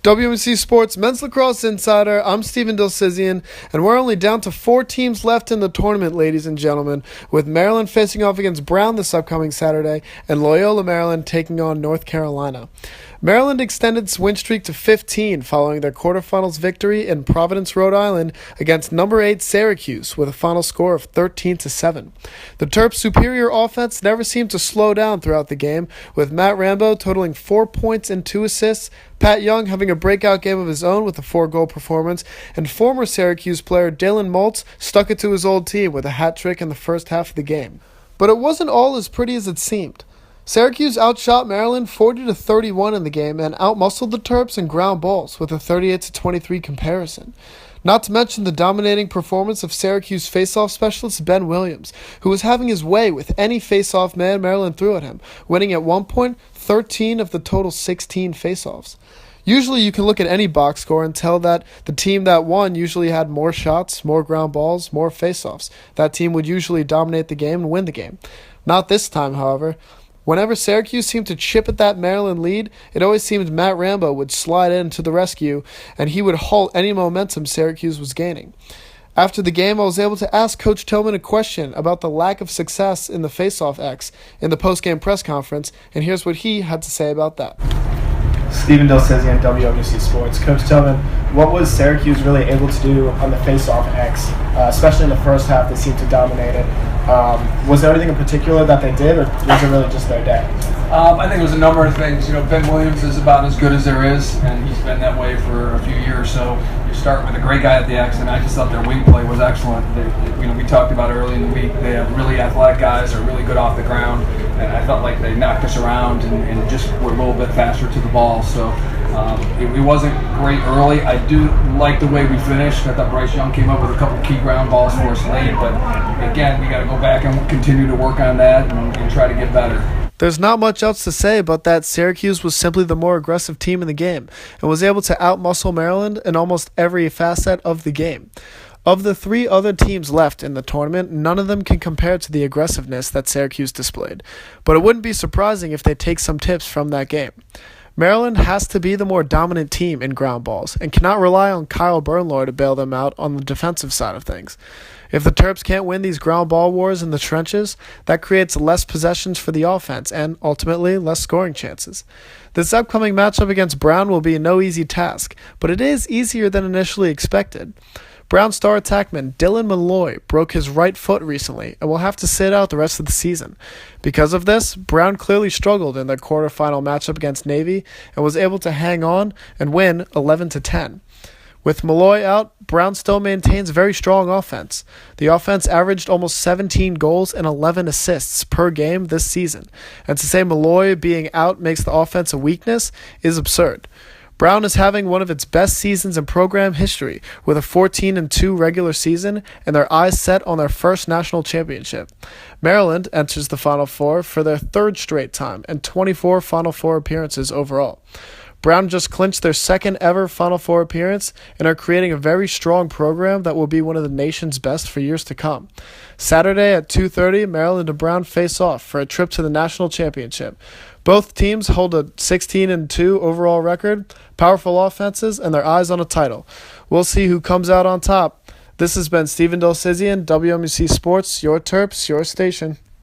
WMUC Sports Men's Lacrosse Insider, I'm Dilsizian, and we're only down to 4 teams left in the tournament, ladies and gentlemen, with Maryland facing off against Brown this upcoming Saturday, and Loyola Maryland taking on North Carolina. Maryland extended its win streak to 15 following their quarterfinals victory in Providence, Rhode Island against number 8 Syracuse with a final score of 13-7. The Terps' superior offense never seemed to slow down throughout the game, with Matt Rambo totaling 4 points and 2 assists, Pat Young having a breakout game of his own with a 4-goal performance, and former Syracuse player Dalen Maltz stuck it to his old team with a hat trick in the first half of the game. But it wasn't all as pretty as it seemed. Syracuse outshot Maryland 40-31 in the game and outmuscled the Terps in ground balls with a 38-23 comparison. Not to mention the dominating performance of Syracuse faceoff specialist Ben Williams, who was having his way with any faceoff man Maryland threw at him, winning at one point 13 of the total 16 faceoffs. Usually you can look at any box score and tell that the team that won usually had more shots, more ground balls, more faceoffs. That team would usually dominate the game and win the game. Not this time, however. Whenever Syracuse seemed to chip at that Maryland lead, it always seemed Matt Rambo would slide in to the rescue, and he would halt any momentum Syracuse was gaining. After the game, I was able to ask Coach Tillman a question about the lack of success in the faceoff X in the post-game press conference, and here's what he had to say about that. Dilsizian, WMUC Sports. Coach Tillman, what was Syracuse really able to do on the face-off X, especially in the first half? They seemed to dominate it. Was there anything in particular that they did, or was it really just their day? I think it was a number of things. Ben Williams is about as good as there is, and he's been that way for a few years. So you start with a great guy at the X, and I just thought their wing play was excellent. We talked about early in the week, they have really athletic guys, are really good off the ground, and I felt like they knocked us around and just were a little bit faster to the ball. So it wasn't great early. I do like the way we finished. I thought Bryce Young came up with a couple key ground balls for us late, but again, we got to go back and continue to work on that and try to get better. There's not much else to say about that. Syracuse was simply the more aggressive team in the game and was able to outmuscle Maryland in almost every facet of the game. Of the 3 other teams left in the tournament, none of them can compare to the aggressiveness that Syracuse displayed, but it wouldn't be surprising if they take some tips from that game. Maryland has to be the more dominant team in ground balls and cannot rely on Kyle Bernlohr to bail them out on the defensive side of things. If the Terps can't win these ground ball wars in the trenches, that creates less possessions for the offense and, ultimately, less scoring chances. This upcoming matchup against Brown will be no easy task, but it is easier than initially expected. Brown star attackman Dylan Malloy broke his right foot recently and will have to sit out the rest of the season. Because of this, Brown clearly struggled in their quarterfinal matchup against Navy and was able to hang on and win 11-10. With Malloy out, Brown still maintains very strong offense. The offense averaged almost 17 goals and 11 assists per game this season, and to say Malloy being out makes the offense a weakness is absurd. Brown is having one of its best seasons in program history with a 14-2 regular season and their eyes set on their first national championship. Maryland enters the Final Four for their 3rd straight time and 24 Final Four appearances overall. Brown just clinched their 2nd ever Final Four appearance and are creating a very strong program that will be one of the nation's best for years to come. Saturday at 2:30, Maryland and Brown face off for a trip to the national championship. Both teams hold a 16-2 overall record, powerful offenses, and their eyes on a title. We'll see who comes out on top. This has been Dilsizian, WMUC Sports, your Terps, your station.